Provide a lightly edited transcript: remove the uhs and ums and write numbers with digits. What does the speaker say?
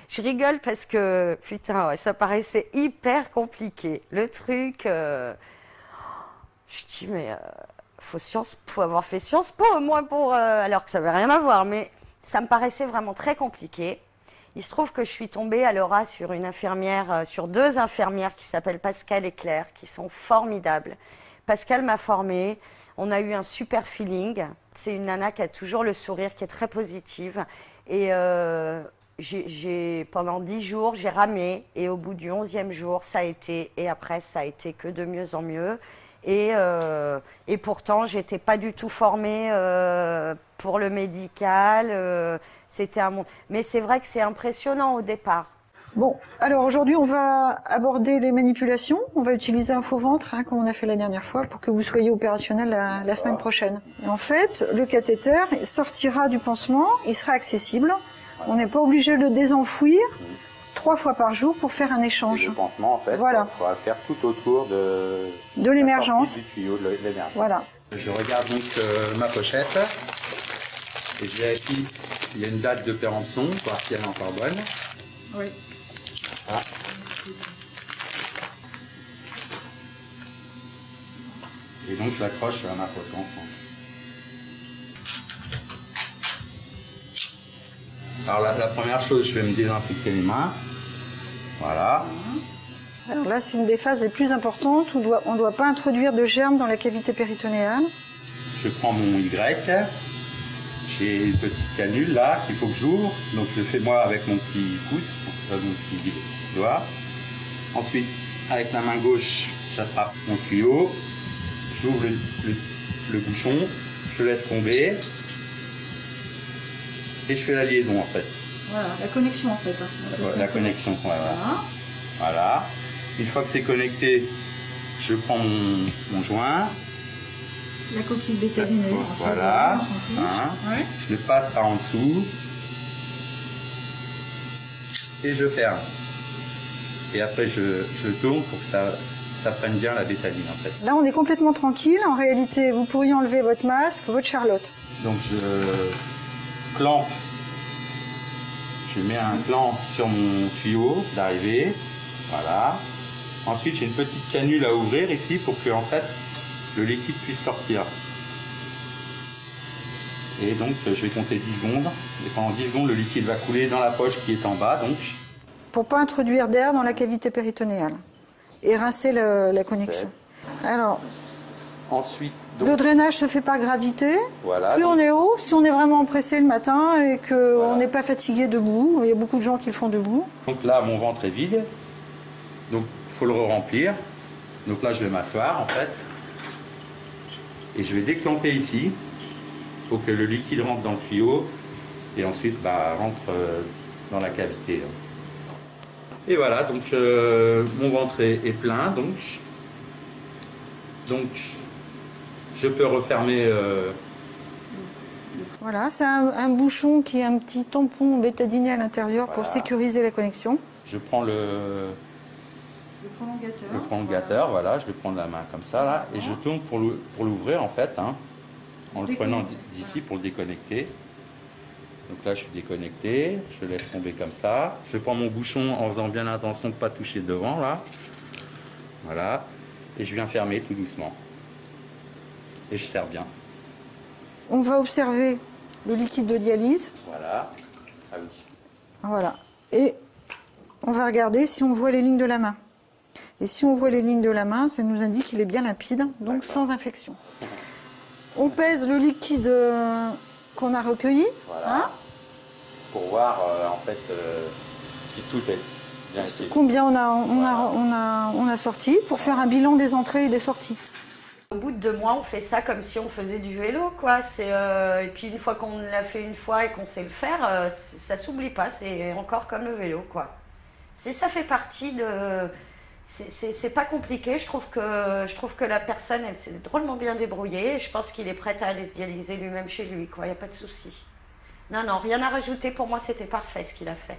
Je rigole parce que, putain, ouais, ça paraissait hyper compliqué. Le truc, je dis, mais faut avoir fait Sciences Po au moins pour... alors que ça n'avait rien à voir, mais ça me paraissait vraiment très compliqué. Il se trouve que je suis tombée à Laura sur une infirmière, sur deux infirmières qui s'appellent Pascal et Claire, qui sont formidables. Pascal m'a formée, on a eu un super feeling. C'est une nana qui a toujours le sourire, qui est très positive. Et pendant 10 jours, j'ai ramé. Et au bout du 11e jour, ça a été, et après, ça a été que de mieux en mieux. Et pourtant, j'étais pas du tout formée pour le médical. C'était un monde. Mais c'est vrai que c'est impressionnant au départ. Bon, alors aujourd'hui, on va aborder les manipulations. On va utiliser un faux ventre, comme on a fait la dernière fois, pour que vous soyez opérationnel la semaine prochaine. Et en fait, le cathéter sortira du pansement, il sera accessible. On n'est pas obligé de le désenfouir 3 fois par jour pour faire un échange. Et le pansement, en fait, voilà. Il faudra le faire tout autour de l'émergence. Du tuyau de l'émergence. Voilà. Je regarde donc ma pochette et je vérifie qu'il y a une date de péremption, voir si elle est encore bonne. Oui. Ah. Et donc je l'accroche à ma potence. Alors la première chose, je vais me désinfecter les mains. Voilà. Alors là, c'est une des phases les plus importantes. On ne doit pas introduire de germes dans la cavité péritonéale. Je prends mon Y. J'ai une petite canule là qu'il faut que j'ouvre. Donc je le fais moi avec mon petit pouce, mon petit doigt. Ensuite, avec la main gauche, j'attrape mon tuyau. J'ouvre le bouchon. Je laisse tomber. Et je fais la liaison en fait. Voilà, la connexion en fait. La connexion, voilà. Voilà. Une fois que c'est connecté, je prends mon joint. La coquille bétalinée. Voilà. Ouais. Je le passe par en dessous. Et je ferme. Et après, je tourne pour que ça prenne bien la bétaline en fait. Là, on est complètement tranquille. En réalité, vous pourriez enlever votre masque, votre charlotte. Donc, je clampe. Je mets un clamp sur mon tuyau d'arrivée. Voilà. Ensuite, j'ai une petite canule à ouvrir ici pour que en fait, le liquide puisse sortir. Et donc, je vais compter 10 secondes. Et pendant 10 secondes, le liquide va couler dans la poche qui est en bas. Donc, pour pas introduire d'air dans la cavité péritonéale. Et rincer la connexion. Alors, ensuite, donc, le drainage se fait par gravité. Voilà, plus donc, on est haut, si on est vraiment pressé le matin et qu'on n'est pas fatigué debout, il y a beaucoup de gens qui le font debout. Donc là, mon ventre est vide. Donc, il faut le remplir. Donc là, je vais m'asseoir en fait. Et je vais déclamper ici pour que le liquide rentre dans le tuyau et ensuite rentre dans la cavité. Et voilà, donc mon ventre est plein, donc je peux refermer. Voilà, c'est un bouchon qui a un petit tampon bétadiné à l'intérieur pour sécuriser la connexion. Je prends le prolongateur, voilà, je le prends de la main comme ça, là, et je tourne pour l'ouvrir en fait, en le prenant d'ici pour le déconnecter. Donc là, je suis déconnecté, je le laisse tomber comme ça. Je prends mon bouchon en faisant bien attention de ne pas toucher devant, là. Voilà, et je viens fermer tout doucement. Et je serre bien. On va observer le liquide de dialyse. Voilà. Ah oui. Voilà. Et on va regarder si on voit les lignes de la main. Et si on voit les lignes de la main, ça nous indique qu'il est bien limpide, donc sans infection. On pèse le liquide qu'on a recueilli. Voilà. Pour voir en fait si tout est bien été. Combien on a sorti pour faire un bilan des entrées et des sorties. Au bout de 2 mois, on fait ça comme si on faisait du vélo, quoi. Et puis une fois qu'on l'a fait une fois et qu'on sait le faire, ça s'oublie pas. C'est encore comme le vélo, quoi. Ça fait partie de. C'est pas compliqué. Je trouve que la personne, elle s'est drôlement bien débrouillée. Je pense qu'il est prêt à aller se dialyser lui-même chez lui, quoi. Il n'y a pas de souci. Non, rien à rajouter. Pour moi, c'était parfait ce qu'il a fait.